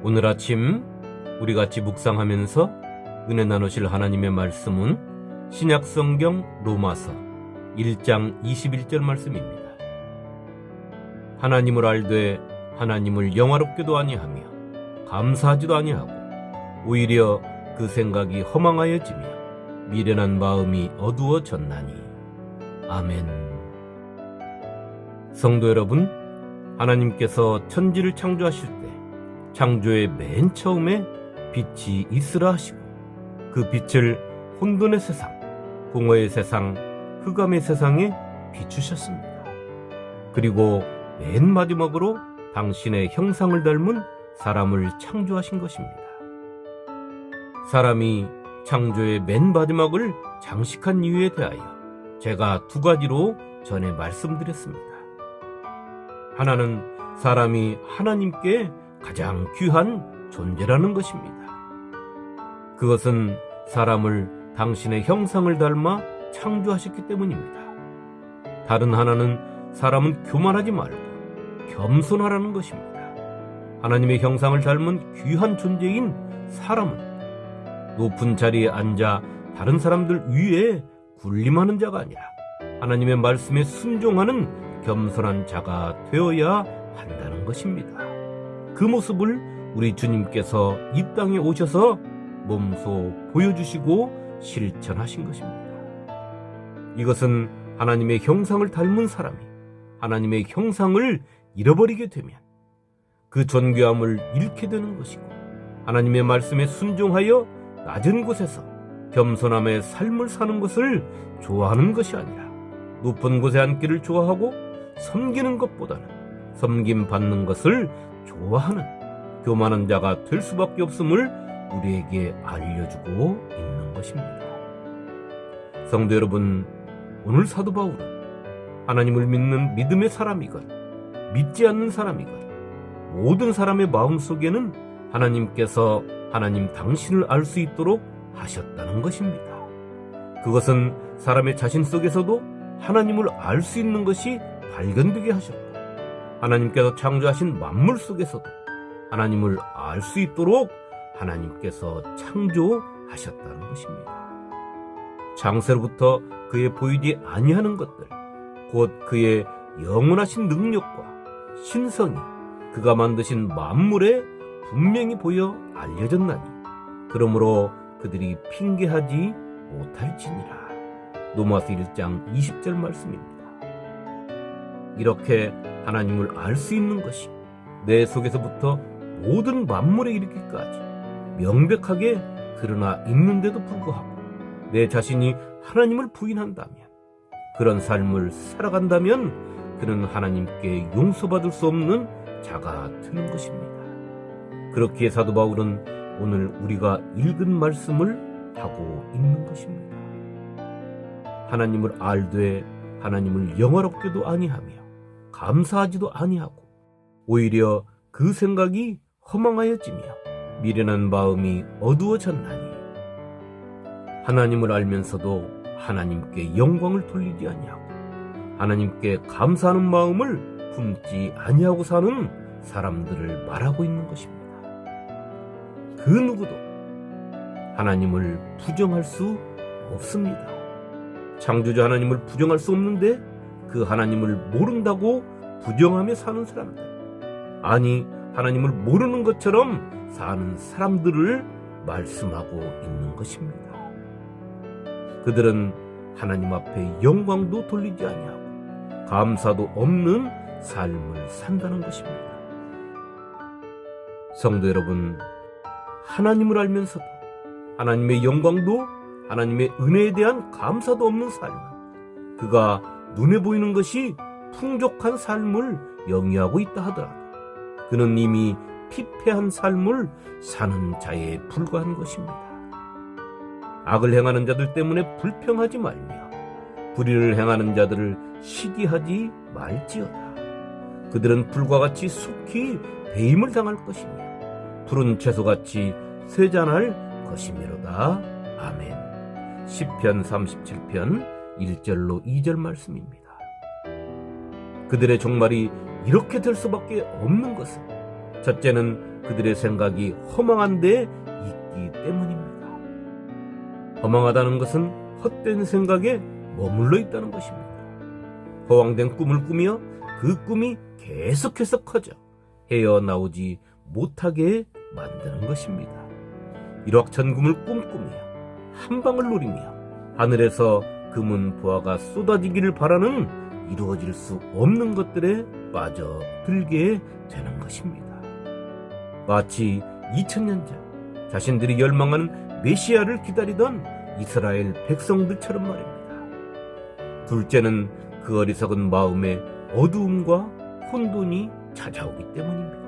오늘 아침 우리 같이 묵상하면서 은혜 나누실 하나님의 말씀은 신약성경 로마서 1장 21절 말씀입니다. 하나님을 알되 하나님을 영화롭게도 아니하며 감사하지도 아니하고 오히려 그 생각이 허망하여지며 미련한 마음이 어두워졌나니. 아멘. 성도 여러분, 하나님께서 천지를 창조하실 때 창조의 맨 처음에 빛이 있으라 하시고 그 빛을 혼돈의 세상, 공허의 세상, 흑암의 세상에 비추셨습니다. 그리고 맨 마지막으로 당신의 형상을 닮은 사람을 창조하신 것입니다. 사람이 창조의 맨 마지막을 장식한 이유에 대하여 제가 두 가지로 전에 말씀드렸습니다. 하나는 사람이 하나님께 가장 귀한 존재라는 것입니다. 그것은 사람을 당신의 형상을 닮아 창조하셨기 때문입니다. 다른 하나는 사람은 교만하지 말고 겸손하라는 것입니다. 하나님의 형상을 닮은 귀한 존재인 사람은 높은 자리에 앉아 다른 사람들 위에 군림하는 자가 아니라 하나님의 말씀에 순종하는 겸손한 자가 되어야 한다는 것입니다. 그 모습을 우리 주님께서 이 땅에 오셔서 몸소 보여주시고 실천하신 것입니다. 이것은 하나님의 형상을 닮은 사람이 하나님의 형상을 잃어버리게 되면 그 존귀함을 잃게 되는 것이고, 하나님의 말씀에 순종하여 낮은 곳에서 겸손함의 삶을 사는 것을 좋아하는 것이 아니라 높은 곳에 앉기를 좋아하고 섬기는 것보다는 섬김받는 것을 좋아하는 교만한 자가 될 수밖에 없음을 우리에게 알려주고 있는 것입니다. 성도 여러분, 오늘 사도 바울은 하나님을 믿는 믿음의 사람이건 믿지 않는 사람이건 모든 사람의 마음속에는 하나님께서 하나님 당신을 알 수 있도록 하셨다는 것입니다. 그것은 사람의 자신 속에서도 하나님을 알 수 있는 것이 발견되게 하셨고, 하나님께서 창조하신 만물 속에서도 하나님을 알 수 있도록 하나님께서 창조하셨다는 것입니다. 창세로부터 그의 보이지 아니하는 것들, 곧 그의 영원하신 능력과 신성이 그가 만드신 만물에 분명히 보여 알려졌나니 그러므로 그들이 핑계하지 못할지니라. 로마서 1장 20절 말씀입니다. 이렇게 하나님을 알 수 있는 것이 내 속에서부터 모든 만물에 이르기까지 명백하게 드러나 있는데도 불구하고 내 자신이 하나님을 부인한다면, 그런 삶을 살아간다면 그는 하나님께 용서받을 수 없는 자가 되는 것입니다. 그렇기에 사도 바울은 오늘 우리가 읽은 말씀을 하고 있는 것입니다. 하나님을 알되 하나님을 영화롭게도 아니하며 감사하지도 아니하고 오히려 그 생각이 허망하여지며 미련한 마음이 어두워졌나니. 하나님을 알면서도 하나님께 영광을 돌리지 아니하고 하나님께 감사하는 마음을 품지 아니하고 사는 사람들을 말하고 있는 것입니다. 그 누구도 하나님을 부정할 수 없습니다. 창조주 하나님을 부정할 수 없는데 그 하나님을 모른다고 부정하며 사는 사람들, 아니 하나님을 모르는 것처럼 사는 사람들을 말씀하고 있는 것입니다. 그들은 하나님 앞에 영광도 돌리지 아니하고 감사도 없는 삶을 산다는 것입니다. 성도 여러분, 하나님을 알면서도 하나님의 영광도 하나님의 은혜에 대한 감사도 없는 삶, 그가 눈에 보이는 것이 풍족한 삶을 영위하고 있다 하더라도 그는 이미 피폐한 삶을 사는 자에 불과한 것입니다. 악을 행하는 자들 때문에 불평하지 말며 불의를 행하는 자들을 시기하지 말지어다. 그들은 불과 같이 속히 배임을 당할 것이며 푸른 채소같이 쇠잔할 것이미로다. 아멘. 시편 37편 1절로 2절 말씀입니다. 그들의 종말이 이렇게 될 수밖에 없는 것은, 첫째는 그들의 생각이 허망한 데 있기 때문입니다. 허망하다는 것은 헛된 생각에 머물러 있다는 것입니다. 허황된 꿈을 꾸며 그 꿈이 계속해서 커져 헤어나오지 못하게 만드는 것입니다. 일확천금을 꿈꾸며 한방을 노리며 하늘에서 금은 부하가 쏟아지기를 바라는 이루어질 수 없는 것들에 빠져들게 되는 것입니다. 마치 2000년 전 자신들이 열망하는 메시아를 기다리던 이스라엘 백성들처럼 말입니다. 둘째는 그 어리석은 마음에 어두움과 혼돈이 찾아오기 때문입니다.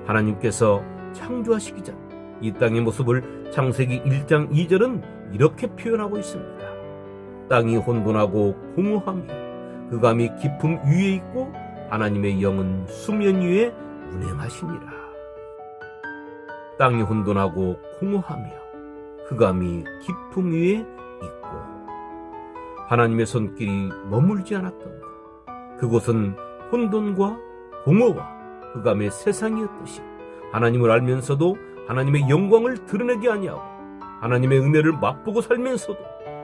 하나님께서 창조하시기 전 이 땅의 모습을 창세기 1장 2절은 이렇게 표현하고 있습니다. 땅이 혼돈하고 공허하며 그 감이 깊음 위에 있고 하나님의 영은 수면 위에 운행하시니라. 땅이 혼돈하고 공허하며 흑암이 깊음 위에 있고 하나님의 손길이 머물지 않았던 곳, 그곳은 혼돈과 공허와 흑암의 세상이었듯이 하나님을 알면서도 하나님의 영광을 드러내지 아니하고 하나님의 은혜를 맛보고 살면서도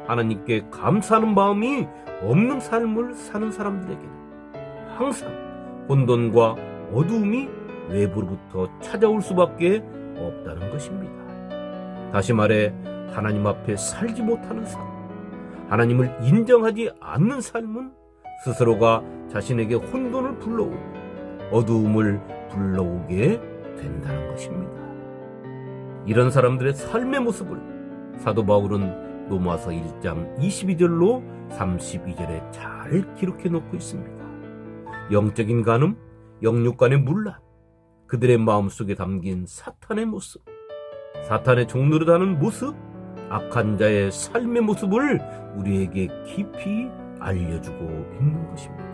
하나님께 감사하는 마음이 없는 삶을 사는 사람들에게는 항상 혼돈과 어두움이 외부로부터 찾아올 수밖에 없다는 것입니다. 다시 말해 하나님 앞에 살지 못하는 삶, 하나님을 인정하지 않는 삶은 스스로가 자신에게 혼돈을 불러오고 어두움을 불러오게 된다는 것입니다. 이런 사람들의 삶의 모습을 사도 바울은 로마서 1장 22절로 32절에 잘 기록해 놓고 있습니다. 영적인 간음, 영육 간의 문란, 그들의 마음속에 담긴 사탄의 모습, 사탄의 종노릇하는 모습, 악한 자의 삶의 모습을 우리에게 깊이 알려주고 있는 것입니다.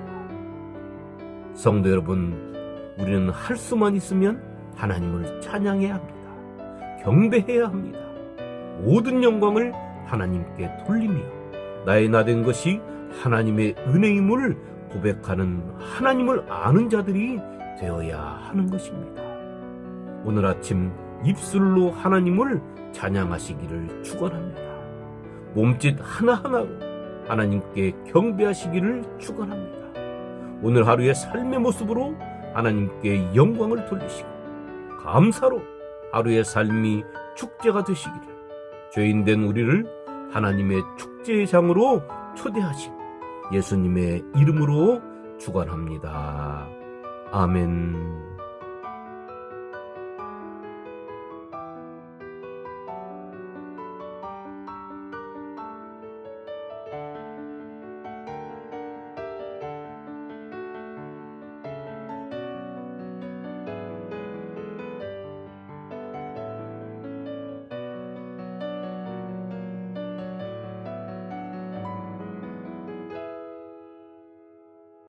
성도 여러분, 우리는 할 수만 있으면 하나님을 찬양해야 합니다. 경배해야 합니다. 모든 영광을 하나님께 돌리며 나의 나된 것이 하나님의 은혜임을 고백하는 하나님을 아는 자들이 되어야 하는 것입니다. 오늘 아침 입술로 하나님을 찬양하시기를 축원합니다. 몸짓 하나하나로 하나님께 경배하시기를 축원합니다. 오늘 하루의 삶의 모습으로 하나님께 영광을 돌리시고 감사로 하루의 삶이 축제가 되시기를, 죄인된 우리를 하나님의 축제의 장으로 초대하신 예수님의 이름으로 축원합니다. 아멘.